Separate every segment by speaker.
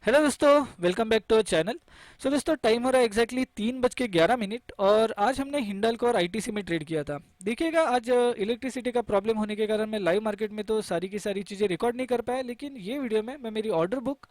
Speaker 1: Hello दोस्तों, welcome back to our channel. So दोस्तों, time हो रहा है एग्जैक्टली 3:11 और आज हमने हिंडाल्को और आईटीसी में ट्रेड किया था। देखिएगा, आज इलेक्ट्रिसिटी का प्रॉब्लम होने के कारण मैं लाइव मार्केट में तो सारी की सारी चीज़ें रिकॉर्ड नहीं कर पाया, लेकिन ये वीडियो में मैं मेरी ऑर्डर बुक,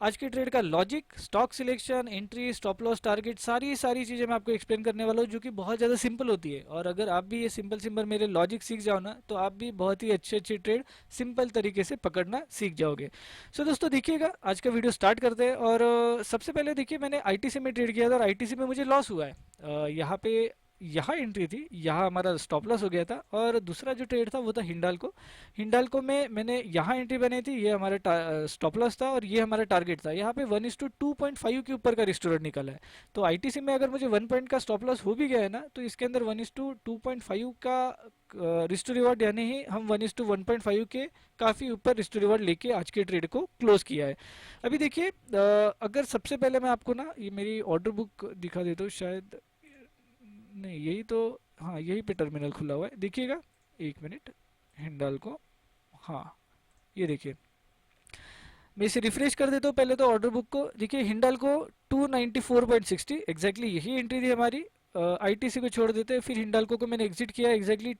Speaker 1: आज की ट्रेड का logic, stock selection, entry, stop loss, target, सारी सारी चीज़ें मैं आपको एक्सप्लेन करने वाला हूँ, जो कि बहुत ज़्यादा सिंपल होती है। और अगर आप भी ये सिंपल सिंपल मेरे लॉजिक सीख जाओ ना, तो आप भी बहुत ही अच्छे अच्छे ट्रेड सिंपल तरीके से पकड़ना सीख जाओगे। सो दोस्तों, देखिएगा, आज का वीडियो स्टार्ट करते हैं। और सबसे पहले देखिए, मैंने आईटीसी में ट्रेड किया था और आईटीसी में मुझे लॉस हुआ है। यहाँ पे यहाँ एंट्री थी, यहाँ हमारा स्टॉप लॉस हो गया था। और दूसरा जो ट्रेड था वो था हिंडाल्को। हिंडाल्को में मैंने यहाँ एंट्री बनाई थी, ये हमारा स्टॉप लॉस था और ये हमारा टारगेट था। यहाँ पे 1:2.5 के ऊपर का रिस्टोरेंट निकला है। तो आईटीसी में अगर मुझे 1 पॉइंट का स्टॉप लॉस हो भी गया है ना, तो इसके अंदर 1:2.5 का रिस्टो रिवार्ड, यानी ही हम 1:1.5 के काफ़ी ऊपर रिस्टो रिवार्ड लेके आज के ट्रेड को क्लोज किया है। अभी देखिए, अगर सबसे पहले मैं आपको ना ये मेरी ऑर्डर बुक दिखा देता हूँ, शायद नहीं, यही तो, हाँ यही पे टर्मिनल खुला हुआ है, देखिएगा, एक मिनट। हिंडाल्को, हाँ, ये देखिए, मैं इसे रिफ्रेश कर देता हूँ पहले तो ऑर्डर बुक को। देखिए, हिंडाल्को 294.60 एग्जैक्टली यही एंट्री थी हमारी। आईटीसी को छोड़ देते हैं, फिर हिंडाल्को को मैंने एग्जिट किया एग्जैक्टली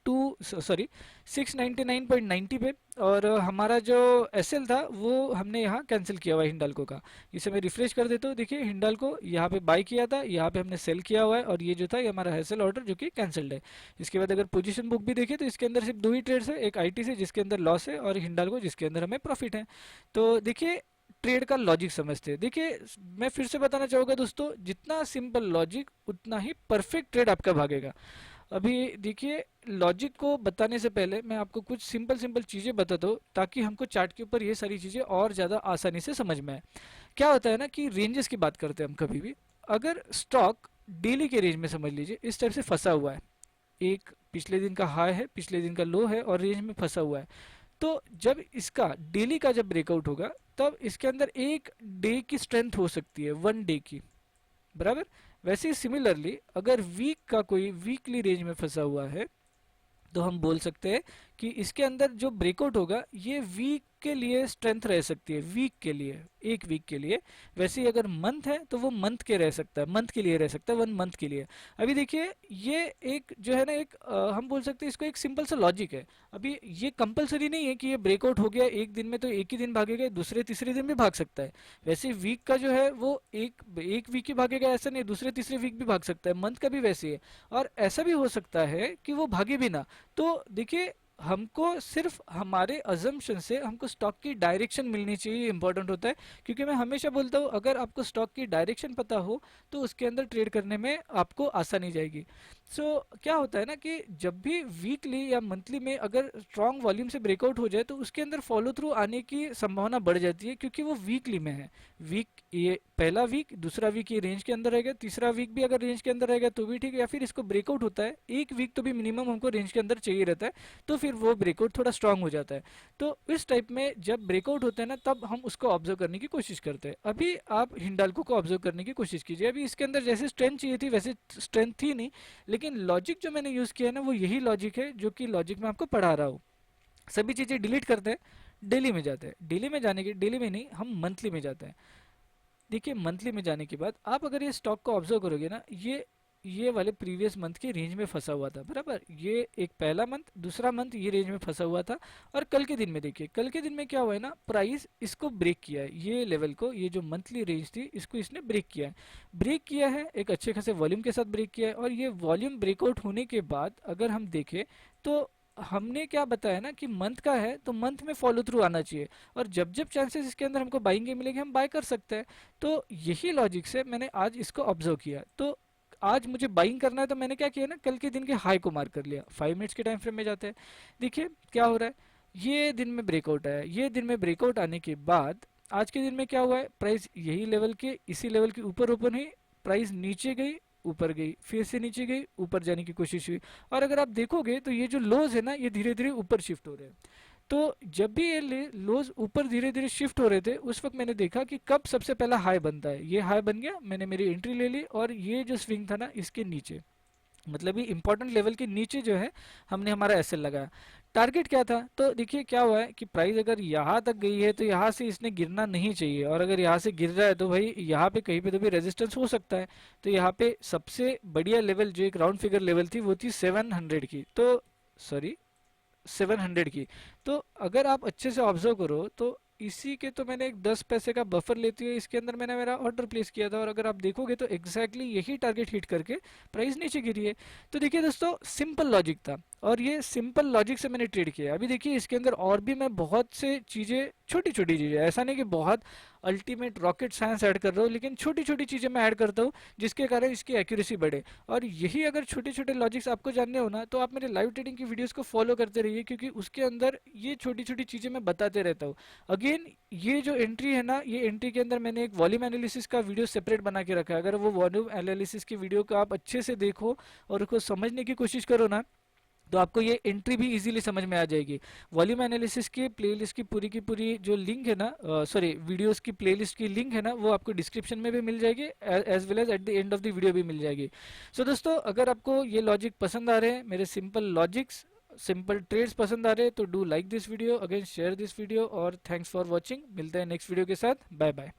Speaker 1: 699.90 पे। और हमारा जो एसएल था वो हमने यहाँ कैंसिल किया हुआ है हिंडाल्को का। इसे मैं रिफ्रेश कर देता हूँ। देखिए, हिंडाल्को यहाँ पे बाय किया था, यहाँ पे हमने सेल किया हुआ है, और ये जो था ये हमारा एसएल ऑर्डर जो कि कैंसिल्ड है। इसके बाद अगर पोजीशन बुक भी देखें तो इसके अंदर सिर्फ दो ही ट्रेड्स है, एक आईटीसी जिसके अंदर लॉस है और हिंडाल्को जिसके अंदर हमें प्रॉफिट है। तो देखिए, ट्रेड का लॉजिक समझते हैं। देखिए, मैं फिर से बताना चाहूँगा दोस्तों, जितना सिंपल लॉजिक उतना ही परफेक्ट ट्रेड आपका भागेगा। अभी देखिए, लॉजिक को बताने से पहले मैं आपको कुछ सिंपल सिंपल चीज़ें बताता हूँ, ताकि हमको चार्ट के ऊपर ये सारी चीज़ें और ज़्यादा आसानी से समझ में आए। क्या होता है ना कि रेंजेस की बात करते हैं हम कभी भी। अगर स्टॉक डेली के रेंज में, समझ लीजिए, इस टाइप से फंसा हुआ है, एक पिछले दिन का हाई है, पिछले दिन का लो है और रेंज में फंसा हुआ है, तो जब इसका डेली का जब ब्रेकआउट होगा, तब इसके अंदर एक डे की स्ट्रेंथ हो सकती है, 1 डे की, बराबर। वैसे ही सिमिलरली, अगर वीक का कोई वीकली रेंज में फंसा हुआ है, तो हम बोल सकते हैं कि इसके अंदर जो ब्रेकआउट होगा ये वीक के लिए स्ट्रेंथ रह सकती है, वीक के लिए, एक वीक के लिए। वैसे ही अगर मंथ है तो वो मंथ के रह सकता है, मंथ के लिए रह सकता है, 1 मंथ के लिए। अभी देखिए, ये एक जो है ना, एक हम बोल सकते हैं इसको एक सिंपल सा लॉजिक है। अभी ये कंपलसरी नहीं है कि ये ब्रेकआउट हो गया एक दिन में तो एक ही दिन भागेगा, दूसरे तीसरे दिन भी भाग सकता है। वैसे वीक का जो है वो एक एक वीक ही भागेगा ऐसा नहीं, दूसरे तीसरे वीक भी भाग सकता है, मंथ का भी वैसे ही है। और ऐसा भी हो सकता है कि वो भागे भी ना। तो देखिए, हमको सिर्फ हमारे अजम्पशन से हमको स्टॉक की डायरेक्शन मिलनी चाहिए, इंपॉर्टेंट होता है। क्योंकि मैं हमेशा बोलता हूँ, अगर आपको स्टॉक की डायरेक्शन पता हो तो उसके अंदर ट्रेड करने में आपको आसानी जाएगी। क्या होता है ना कि जब भी वीकली या मंथली में अगर स्ट्रॉन्ग वॉल्यूम से ब्रेकआउट हो जाए, तो उसके अंदर फॉलो थ्रू आने की संभावना बढ़ जाती है, क्योंकि वो वीकली में है। वीक, ये पहला वीक, दूसरा वीक ये रेंज के अंदर रहेगा, तीसरा वीक भी अगर रेंज के अंदर रहेगा तो भी ठीक है, या फिर इसको ब्रेकआउट होता है, एक वीक तो भी मिनिमम हमको रेंज के अंदर चाहिए रहता है, तो फिर वो ब्रेकआउट थोड़ा स्ट्रांग हो जाता है। तो इस टाइप में जब ब्रेकआउट होता है ना, तब हम उसको ऑब्जर्व करने की कोशिश करते हैं। अभी आप हिंडाल्को को ऑब्जर्व करने की कोशिश कीजिए। अभी इसके अंदर जैसे स्ट्रेंथ चाहिए थी वैसे स्ट्रेंथ थी नहीं, लेकिन लॉजिक जो मैंने यूज़ किया है ना, वो यही लॉजिक है जो कि लॉजिक मैं आपको पढ़ा रहा हूँ। सभी चीज़ें डिलीट करते हैं, डेली में जाते हैं। डेली में जाने के, डेली में नहीं, हम मंथली में जाते हैं। देखिए, मंथली में जाने के बाद आप अगर ये स्टॉक को ऑब्जर्व करोगे ना, ये वाले प्रीवियस मंथ के रेंज में फंसा हुआ था, बराबर। ये एक पहला मंथ, दूसरा मंथ ये रेंज में फंसा हुआ था। और कल के दिन में देखिए, कल के दिन में क्या हुआ है ना, प्राइस इसको ब्रेक किया है, ये लेवल को, ये जो मंथली रेंज थी इसको इसने ब्रेक किया है। ब्रेक किया है एक अच्छे खासे वॉल्यूम के साथ ब्रेक किया है। और ये वॉल्यूम ब्रेकआउट होने के बाद अगर हम देखें, तो हमने क्या बताया ना कि मंथ का है तो मंथ में फॉलो थ्रू आना चाहिए, और जब जब चांसेस इसके अंदर हमको बाइंग के मिलेंगे हम बाय कर सकते हैं। तो यही लॉजिक से मैंने आज इसको ऑब्जर्व किया। तो आज मुझे बाइंग करना है, तो मैंने क्या किया ना, कल के दिन के हाई को मार्क कर लिया। 5 मिनट्स के टाइम फ्रेम में जाते हैं। देखिए क्या हो रहा है, ये दिन में ब्रेकआउट आया, ये दिन में ब्रेकआउट आने के बाद आज के दिन में क्या हुआ है, प्राइस यही लेवल के, इसी लेवल के ऊपर ओपन हुई, प्राइस नीचे गई, ऊपर गई, फिर से नीचे गई, ऊपर जाने की कोशिश हुई। और अगर आप देखोगे तो ये जो लोज है ना, ये धीरे धीरे ऊपर शिफ्ट हो रहे हैं। तो जब भी ये लोज ऊपर धीरे धीरे शिफ्ट हो रहे थे, उस वक्त मैंने देखा कि कब सबसे पहला हाई बनता है। ये हाई बन गया, मैंने मेरी एंट्री ले ली, और ये जो स्विंग था ना इसके नीचे, मतलब ये इंपॉर्टेंट लेवल के नीचे जो है हमने हमारा एसएल लगाया। टारगेट क्या था, तो देखिए क्या हुआ है कि प्राइस अगर यहाँ तक गई है तो यहाँ से इसने गिरना नहीं चाहिए, और अगर यहाँ से गिर रहा है तो भाई यहाँ पे कहीं पे तो भी रेजिस्टेंस हो सकता है। तो यहाँ पे सबसे बढ़िया लेवल जो एक राउंड फिगर लेवल थी वो थी 700 की, तो सॉरी 700 की। तो अगर आप अच्छे से ऑब्जर्व करो तो इसी के तो मैंने एक 10 पैसे का बफर लेते हुए इसके अंदर मैंने मेरा ऑर्डर प्लेस किया था, और अगर आप देखोगे तो एग्जैक्टली यही टारगेट हिट करके प्राइस नीचे गिरी है। तो देखिए दोस्तों, सिंपल लॉजिक था और ये सिंपल लॉजिक से मैंने ट्रेड किया। अभी देखिए इसके अंदर और भी मैं बहुत से चीज़ें, छोटी छोटी चीज़ें, ऐसा नहीं कि बहुत अल्टीमेट रॉकेट साइंस ऐड कर रहा हूँ, लेकिन छोटी छोटी चीज़ें मैं ऐड करता हूँ जिसके कारण इसकी एक्यूरेसी बढ़े। और यही अगर छोटे छोटे लॉजिक्स आपको जानने हो ना, तो आप मेरे लाइव ट्रेडिंग की वीडियोस को फॉलो करते रहिए, क्योंकि उसके अंदर ये छोटी छोटी चीज़ें मैं बताते रहता हूँ। अगेन ये जो एंट्री है ना, ये एंट्री के अंदर मैंने एक वॉल्यूम एनालिसिस का वीडियो सेपरेट बना के रखा है। अगर वो वॉल्यूम एनालिसिस की वीडियो को आप अच्छे से देखो और उसको समझने की कोशिश करो ना, तो आपको ये एंट्री भी इजीली समझ में आ जाएगी। वॉल्यूम एनालिसिस की प्लेलिस्ट की पूरी जो लिंक है ना, सॉरी वीडियोस की प्लेलिस्ट की लिंक है ना, वो आपको डिस्क्रिप्शन में भी मिल जाएगी, as well as at the end of the video भी मिल जाएगी। सो दोस्तों, अगर आपको ये लॉजिक पसंद आ रहे हैं, मेरे सिंपल लॉजिक्स, सिंपल ट्रेड्स पसंद आ रहे हैं, तो do like this video, again share this video, और थैंक्स फॉर वॉचिंग। मिलते हैं नेक्स्ट वीडियो के साथ, बाय बाय।